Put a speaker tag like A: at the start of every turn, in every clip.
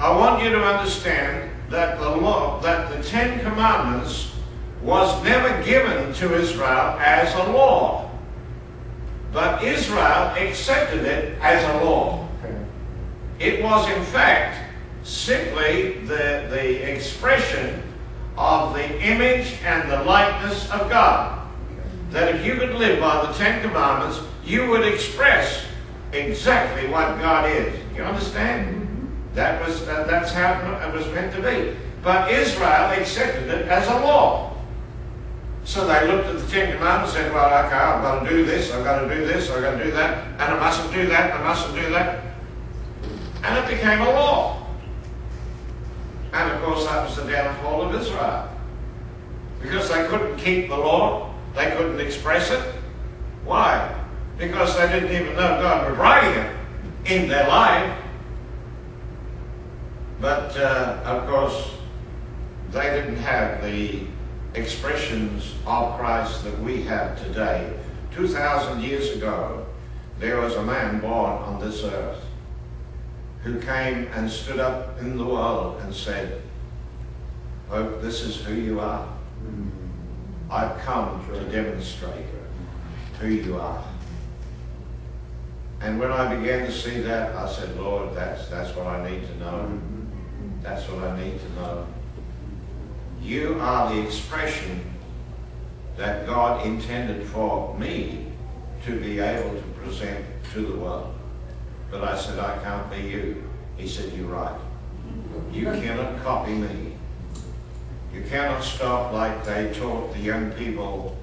A: I want you to understand that the law, that the Ten Commandments was never given to Israel as a law, but Israel accepted it as a law. It was in fact simply the expression of the image and the likeness of God. That if you could live by the Ten Commandments, you would express exactly what God is. You understand? That's how it was meant to be. But Israel accepted it as a law. So they looked at the Ten Commandments and said, well, okay, I've got to do this, I've got to do this, I've got to do that, and I mustn't do that, I mustn't do that. And it became a law. And of course that was the downfall of Israel. Because they couldn't keep the law, they couldn't express it. Why? Because they didn't even know God was writing it in their life. But of course, they didn't have the expressions of Christ that we have today. 2,000 years ago, there was a man born on this earth who came and stood up in the world and said, "Folks, this is who you are. I've come to demonstrate who you are." And when I began to see that, I said, Lord, that's what I need to know. That's what I need to know. You are the expression that God intended for me to be able to present to the world. But I said, I can't be you. He said, you're right. You cannot copy me. You cannot stop like they taught the young people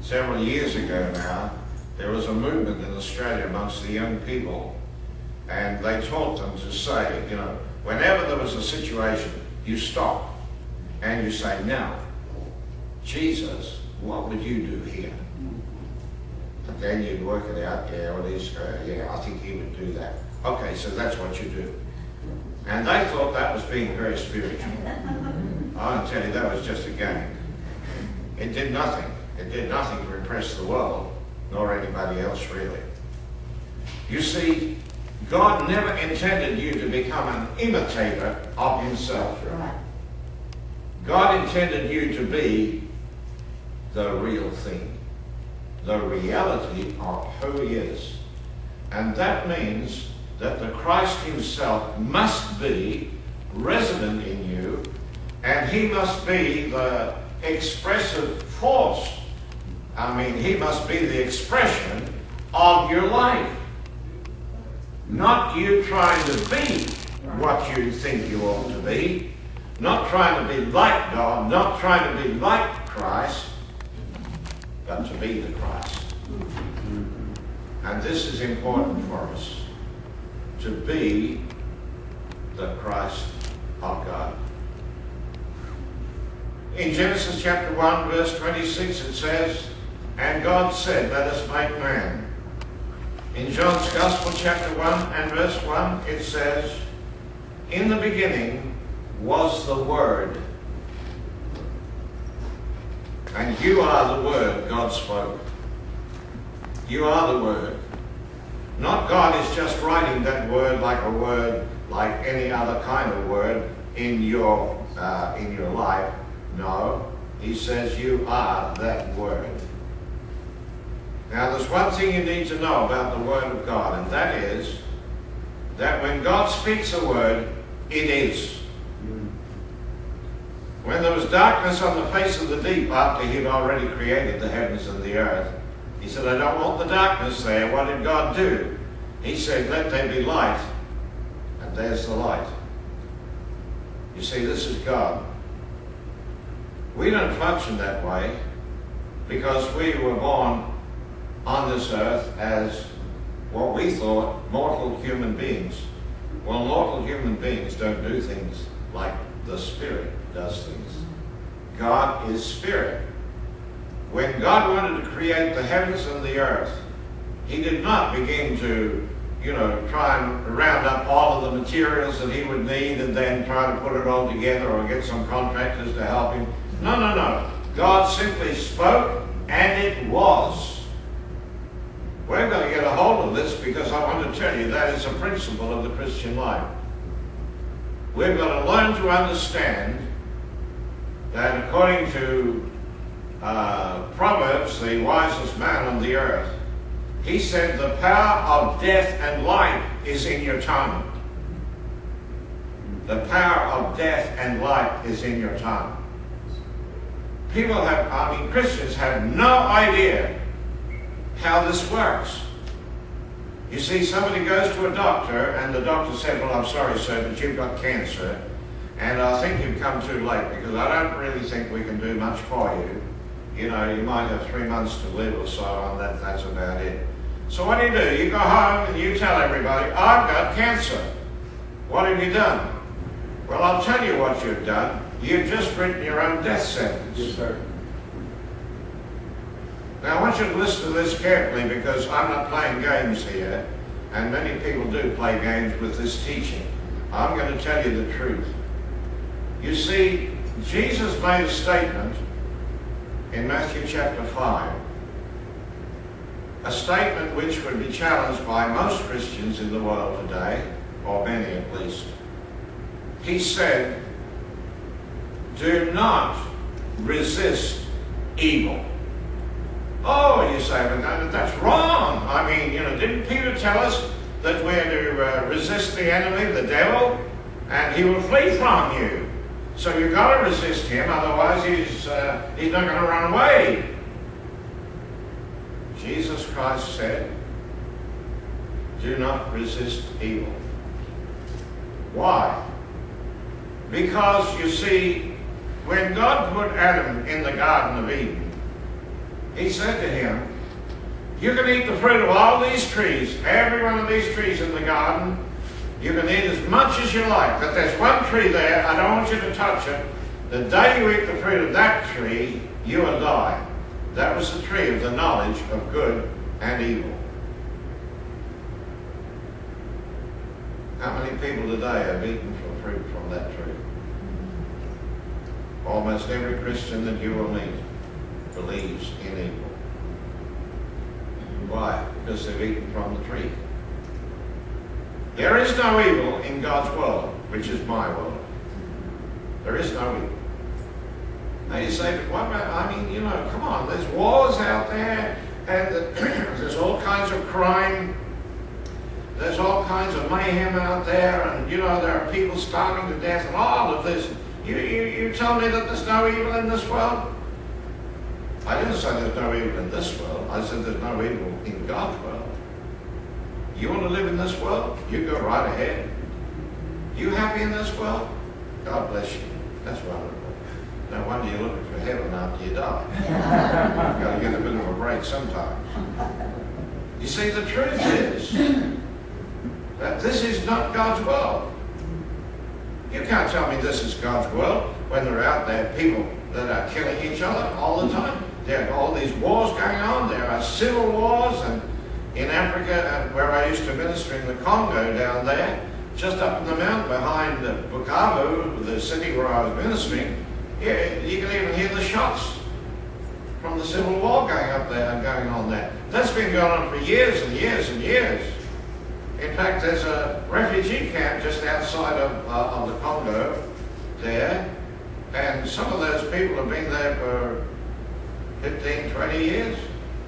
A: several years ago now. There was a movement in Australia amongst the young people, and they taught them to say, you know, whenever there was a situation, you stop and you say, now, Jesus, what would you do here? And then you'd work it out, yeah, well, I think he would do that. Okay, so that's what you do. And they thought that was being very spiritual. I'll tell you, that was just a game. It did nothing. It did nothing to impress the world, nor anybody else really. You see, God never intended you to become an imitator of himself.
B: Right.
A: God intended you to be the real thing, the reality of who he is. And that means that the Christ himself must be resident in you, and he must be the expressive force. I mean, he must be the expression of your life. Not you trying to be what you think you ought to be. Not trying to be like God. Not trying to be like Christ. But to be the Christ. And this is important for us. To be the Christ of God. In Genesis chapter 1 verse 26 it says, and God said, let us make man. In John's Gospel chapter 1 and verse 1 it says, in the beginning was the Word. And you are the Word God spoke. You are the Word. Not God is just writing that word like any other kind of word in your life. No, he says you are that Word. Now there's one thing you need to know about the Word of God, and that is that when God speaks a word, it is. When there was darkness on the face of the deep after he had already created the heavens and the earth, he said, I don't want the darkness there. What did God do? He said, let there be light. And there's the light. You see, this is God. We don't function that way because we were born on this earth as what we thought mortal human beings. Well, mortal human beings don't do things like the Spirit does things. God is Spirit. When God wanted to create the heavens and the earth, he did not begin to, try and round up all of the materials that he would need and then try to put it all together or get some contractors to help him. No. God simply spoke and it was. We're going to get a hold of this because I want to tell you that is a principle of the Christian life. We've got to learn to understand that according to Proverbs, the wisest man on the earth, he said the power of death and life is in your tongue. The power of death and life is in your tongue. Christians have no idea how this works. You see, somebody goes to a doctor and the doctor said, well, I'm sorry, sir, but you've got cancer. And I think you've come too late because I don't really think we can do much for you. You know, you might have 3 months to live or so on, that's about it. So what do? You go home and you tell everybody, I've got cancer. What have you done? Well, I'll tell you what you've done. You've just written your own death sentence.
B: Yes, sir.
A: Now, I want you to listen to this carefully because I'm not playing games here, and many people do play games with this teaching. I'm going to tell you the truth. You see, Jesus made a statement in Matthew chapter 5, a statement which would be challenged by most Christians in the world today, or many at least. He said, do not resist evil. Oh, you say, but that's wrong. I mean, didn't Peter tell us that we're to resist the enemy, the devil, and he will flee from you? So you've got to resist him, otherwise he's not going to run away. Jesus Christ said, do not resist evil. Why? Because, you see, when God put Adam in the Garden of Eden, he said to him, you can eat the fruit of all these trees, every one of these trees in the garden. You can eat as much as you like, but there's one tree there, I don't want you to touch it. The day you eat the fruit of that tree, you will die. That was the tree of the knowledge of good and evil. How many people today have eaten from fruit from that tree? Almost every Christian that you will meet believes in evil. Why? Because they've eaten from the tree. There is no evil in God's world, which is my world. There is no evil. Now you say, but what about, come on, there's wars out there, and there's all kinds of crime, there's all kinds of mayhem out there, and there are people starving to death, and all of this. You tell me that there's no evil in this world? I didn't say there's no evil in this world. I said there's no evil in God's world. You want to live in this world? You go right ahead. You happy in this world? God bless you. That's wonderful. No wonder you're looking for heaven after you die. You've got to get a bit of a break sometimes. You see, the truth is that this is not God's world. You can't tell me this is God's world when there are out there people that are killing each other all the time. There are all these wars going on. There are civil wars, and in Africa, where I used to minister in the Congo down there, just up in the mountain behind Bukavu, the city where I was ministering, you can even hear the shots from the civil war going up there and going on there. That's been going on for years and years and years. In fact, there's a refugee camp just outside of the Congo there, and some of those people have been there for 15, 20 years.